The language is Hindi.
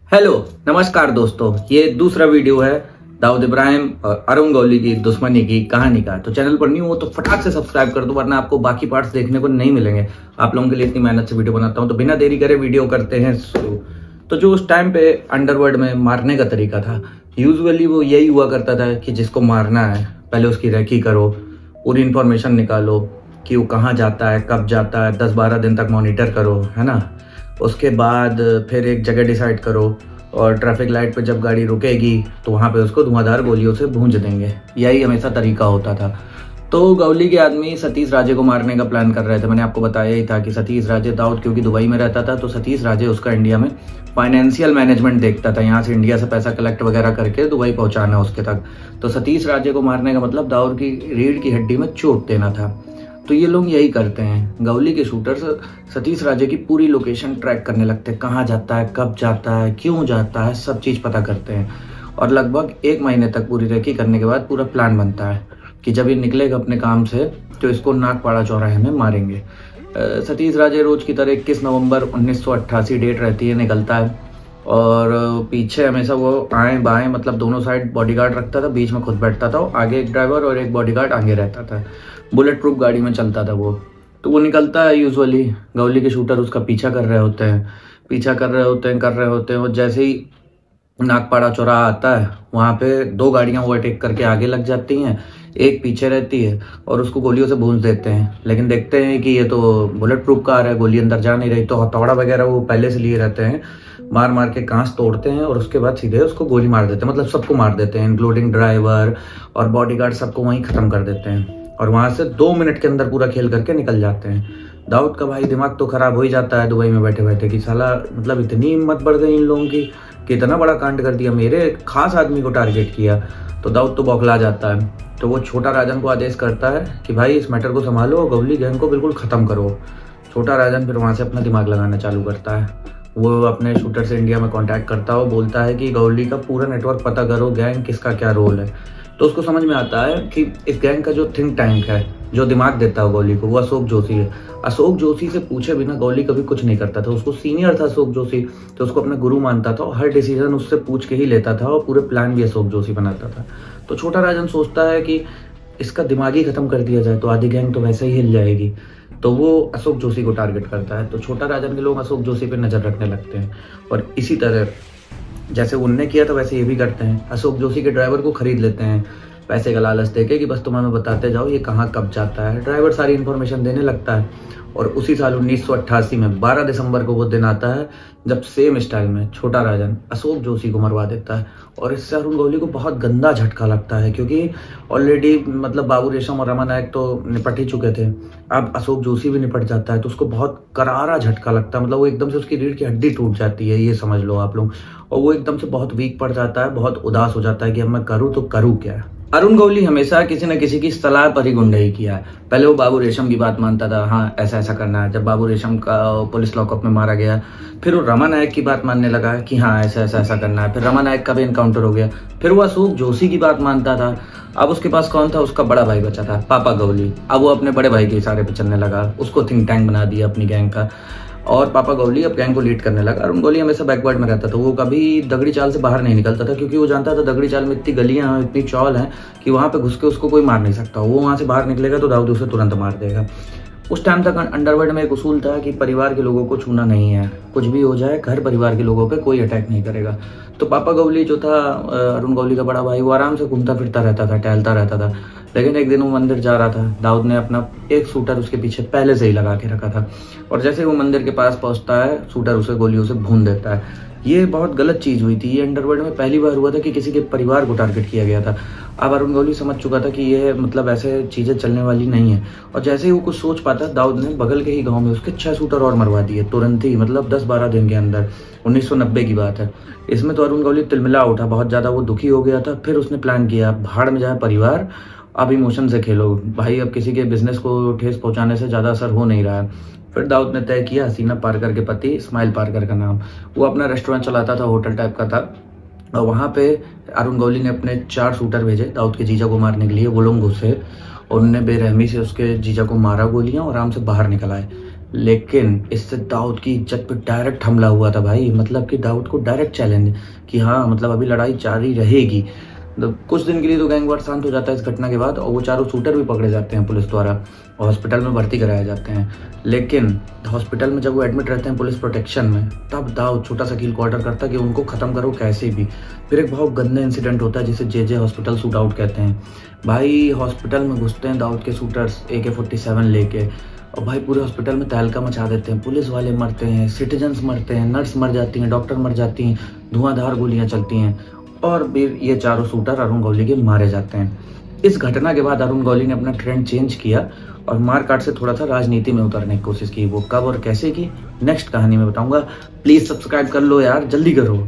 हेलो नमस्कार दोस्तों, ये दूसरा वीडियो है दाऊद इब्राहिम और अरुण गौली की दुश्मनी की कहानी का। तो चैनल पर न्यू हो तो फटाक से सब्सक्राइब कर दो, वरना आपको बाकी पार्ट्स देखने को नहीं मिलेंगे। आप लोगों के लिए इतनी मेहनत से वीडियो बनाता हूं, तो बिना देरी करे वीडियो करते हैं शुरू। तो जो उस टाइम पे अंडरवर्ल्ड में मारने का तरीका था, यूजुअली वो यही हुआ करता था कि जिसको मारना है पहले उसकी रेकी करो, पूरी इंफॉर्मेशन निकालो कि वो कहाँ जाता है, कब जाता है, 10-12 दिन तक मॉनिटर करो, है ना। उसके बाद फिर एक जगह डिसाइड करो और ट्रैफिक लाइट पे जब गाड़ी रुकेगी तो वहाँ पे उसको धुआंधार गोलियों से भूंज देंगे। यही हमेशा तरीका होता था। तो गौली के आदमी सतीश राजे को मारने का प्लान कर रहे थे। मैंने आपको बताया ही था कि सतीश राजे, दाऊद क्योंकि दुबई में रहता था तो सतीश राजे उसका इंडिया में फाइनेंशियल मैनेजमेंट देखता था। यहाँ से इंडिया से पैसा कलेक्ट वगैरह करके दुबई पहुँचाना उसके तक। तो सतीश राजे को मारने का मतलब दाऊद की रीढ़ की हड्डी में चोट देना था। तो ये लोग यही करते हैं। गौली के शूटर्स सतीश राजे की पूरी लोकेशन ट्रैक करने लगते हैं, कहाँ जाता है, कब जाता है, क्यों जाता है, सब चीज़ पता करते हैं। और लगभग 1 महीने तक पूरी रेकी करने के बाद पूरा प्लान बनता है कि जब ये निकलेगा अपने काम से तो इसको नागपाड़ा चौराहे में मारेंगे। सतीश राजे रोज की तरह 21 नवंबर 1988 डेट रहती है, निकलता है और पीछे हमेशा वो आए बाएं मतलब दोनों साइड बॉडीगार्ड रखता था, बीच में खुद बैठता था, आगे एक ड्राइवर और एक बॉडीगार्ड आगे रहता था। बुलेट प्रूफ गाड़ी में चलता था वो। तो वो निकलता है, यूजुअली गौली के शूटर उसका पीछा कर रहे होते हैं और जैसे ही नागपाड़ा चौराहा आता है वहाँ पे 2 गाड़ियाँ ओवरटेक करके आगे लग जाती हैं, एक पीछे रहती है और उसको गोलियों से भूंज देते हैं। लेकिन देखते हैं कि ये तो बुलेट प्रूफ कार है, गोली अंदर जा नहीं रही, तो हथौड़ा वगैरह वो पहले से लिए रहते हैं। मार के कांच तोड़ते हैं और उसके बाद सीधे उसको गोली मार देते हैं, मतलब सबको मार देते हैं, इंक्लूडिंग ड्राइवर और बॉडीगार्ड, सबको वहीं खत्म कर देते हैं। और वहां से 2 मिनट के अंदर पूरा खेल करके निकल जाते हैं। दाऊद का भाई दिमाग तो खराब हो ही जाता है दुबई में बैठे बैठे कि साला मतलब इतनी हिम्मत बढ़ गई इन लोगों की कि इतना बड़ा कांड कर दिया, मेरे खास आदमी को टारगेट किया। तो दाऊद तो बौखला जाता है। तो वो छोटा राजन को आदेश करता है कि भाई इस मैटर को संभालो और गौली गैंग को बिल्कुल ख़त्म करो। छोटा राजन फिर वहाँ से अपना दिमाग लगाना चालू करता है। वो अपने शूटर से इंडिया में कांटेक्ट करता है, वो बोलता है कि गौली का पूरा नेटवर्क पता करो, गैंग किसका क्या रोल है। तो उसको समझ में आता है कि इस गैंग का जो थिंक टैंक है, जो दिमाग देता है गौली को, वो अशोक जोशी है। अशोक जोशी से पूछे बिना गौली कभी कुछ नहीं करता था। उसको सीनियर था अशोक जोशी, तो उसको अपना गुरु मानता था और हर डिसीजन उससे पूछ के ही लेता था और पूरे प्लान भी अशोक जोशी बनाता था। तो छोटा राजन सोचता है कि इसका दिमाग ही खत्म कर दिया जाए तो आधी गैंग तो वैसे ही हिल जाएगी। तो वो अशोक जोशी को टारगेट करता है। तो छोटा राजन के लोग अशोक जोशी पे नजर रखने लगते हैं और इसी तरह जैसे उनने किया था वैसे ये भी करते हैं। अशोक जोशी के ड्राइवर को खरीद लेते हैं पैसे का लालच देके कि बस तुम हमें बताते जाओ ये कहाँ कब जाता है। ड्राइवर सारी इन्फॉर्मेशन देने लगता है और उसी साल 1988 में 12 दिसंबर को वो दिन आता है जब सेम स्टाइल में छोटा राजन अशोक जोशी को मरवा देता है। और इससे अरुण गौली को बहुत गंदा झटका लगता है, क्योंकि ऑलरेडी मतलब बाबू रेशम और रमा नायक तो निपट ही चुके थे, अब अशोक जोशी भी निपट जाता है। तो उसको बहुत करारा झटका लगता है, मतलब वो एकदम से उसकी रीढ़ की हड्डी टूट जाती है, ये समझ लो आप लोग। और वो एकदम से बहुत वीक पड़ जाता है, बहुत उदास हो जाता है कि अब मैं करूँ तो करूँ क्या। अरुण गौली हमेशा किसी न किसी की सलाह पर ही गुंडाई किया है। पहले वो बाबू रेशम की बात मानता था, हाँ ऐसा ऐसा करना है। जब बाबू रेशम का पुलिस लॉकअप में मारा गया, फिर वो रमा नायक की बात मानने लगा कि हाँ ऐसा ऐसा ऐसा करना है। फिर रमा नायक का भी इनकाउंटर हो गया। फिर वो अशोक जोशी की बात मानता था। अब उसके पास कौन था? उसका बड़ा भाई बचा था, पापा गौली। अब वो अपने बड़े भाई के इशारे पे चलने लगा, उसको थिंक टैंक बना दिया अपनी गैंग का और पापा गौली अब गैंग को लीड करने लगा। अरुण गौली हमेशा बैकवर्ड में रहता था, वो कभी दगड़ी चाल से बाहर नहीं निकलता था, क्योंकि वो जानता था दगड़ी चाल में इतनी गलियां हैं, इतनी चौल हैं कि वहाँ पे घुस के उसको कोई मार नहीं सकता। वो वहाँ से बाहर निकलेगा तो दाऊद उसे तुरंत मार देगा। उस टाइम तक अंडरवर्ल्ड में एक उसूल था कि परिवार के लोगों को छूना नहीं है, कुछ भी हो जाए घर परिवार के लोगों पे कोई अटैक नहीं करेगा। तो पापा गौली जो था अरुण गौली का बड़ा भाई, वो आराम से घूमता फिरता रहता था, टहलता रहता था। लेकिन एक दिन वो मंदिर जा रहा था, दाऊद ने अपना एक शूटर उसके पीछे पहले से ही लगा के रखा था और जैसे वो मंदिर के पास पहुंचता है शूटर उसे गोलियों से भून देता है। ये बहुत गलत चीज़ हुई थी। ये अंडरवर्ल्ड में पहली बार हुआ था कि किसी के परिवार को टारगेट किया गया था। अब अरुण गौली समझ चुका था कि ये मतलब ऐसे चीज़ें चलने वाली नहीं है। और जैसे ही वो कुछ सोच पाता, दाऊद ने बगल के ही गांव में उसके 6 शूटर और मरवा दिए तुरंत ही, मतलब 10-12 दिन के अंदर। 1990 की बात है। इसमें तो अरुण गौली तिलमिला उठा, बहुत ज़्यादा वो दुखी हो गया था। फिर उसने प्लान किया, भाड़ में जाए परिवार, अब इमोशन से खेलो भाई, अब किसी के बिजनेस को ठेस पहुंचाने से ज़्यादा असर हो नहीं रहा है। फिर दाऊद ने तय किया, हसीना पारकर के पति इस्माइल पारकर का नाम, वो अपना रेस्टोरेंट चलाता था, होटल टाइप का था। और वहाँ पे अरुण गौली ने अपने 4 शूटर भेजे दाऊद के जीजा को मारने के लिए। वो लोग घुसे और उन्होंने बेरहमी से उसके जीजा को मारा गोलियां और आराम से बाहर निकल आए। लेकिन इससे दाऊद की इज्जत पे डायरेक्ट हमला हुआ था भाई। मतलब कि दाऊद को डायरेक्ट चैलेंज कि हाँ मतलब अभी लड़ाई जारी रहेगी। तो कुछ दिन के लिए तो गैंग वार शांत हो जाता है इस घटना के बाद, और वो चारों शूटर भी पकड़े जाते हैं पुलिस द्वारा और हॉस्पिटल में भर्ती कराए जाते हैं। लेकिन हॉस्पिटल में जब वो एडमिट रहते हैं पुलिस प्रोटेक्शन में, तब दाऊद छोटा सा किल को ऑर्डर करता है कि उनको खत्म करो कैसे भी। फिर एक बहुत गंदा इंसिडेंट होता है जिसे जे हॉस्पिटल शूट आउट कहते हैं। भाई हॉस्पिटल में घुसते हैं दाऊद के शूटर्स AK-47 लेके, और भाई पूरे हॉस्पिटल में तहलका मचा देते हैं। पुलिस वाले मरते हैं, सिटीजन्स मरते हैं, नर्स मर जाती हैं, डॉक्टर मर जाती हैं, धुआंधार गोलियां चलती हैं, और फिर ये चारों शूटर अरुण गौली के मारे जाते हैं। इस घटना के बाद अरुण गौली ने अपना ट्रेंड चेंज किया और मारकाट से थोड़ा सा राजनीति में उतरने की कोशिश की। वो कब और कैसे की, नेक्स्ट कहानी में बताऊंगा। प्लीज सब्सक्राइब कर लो यार, जल्दी करो।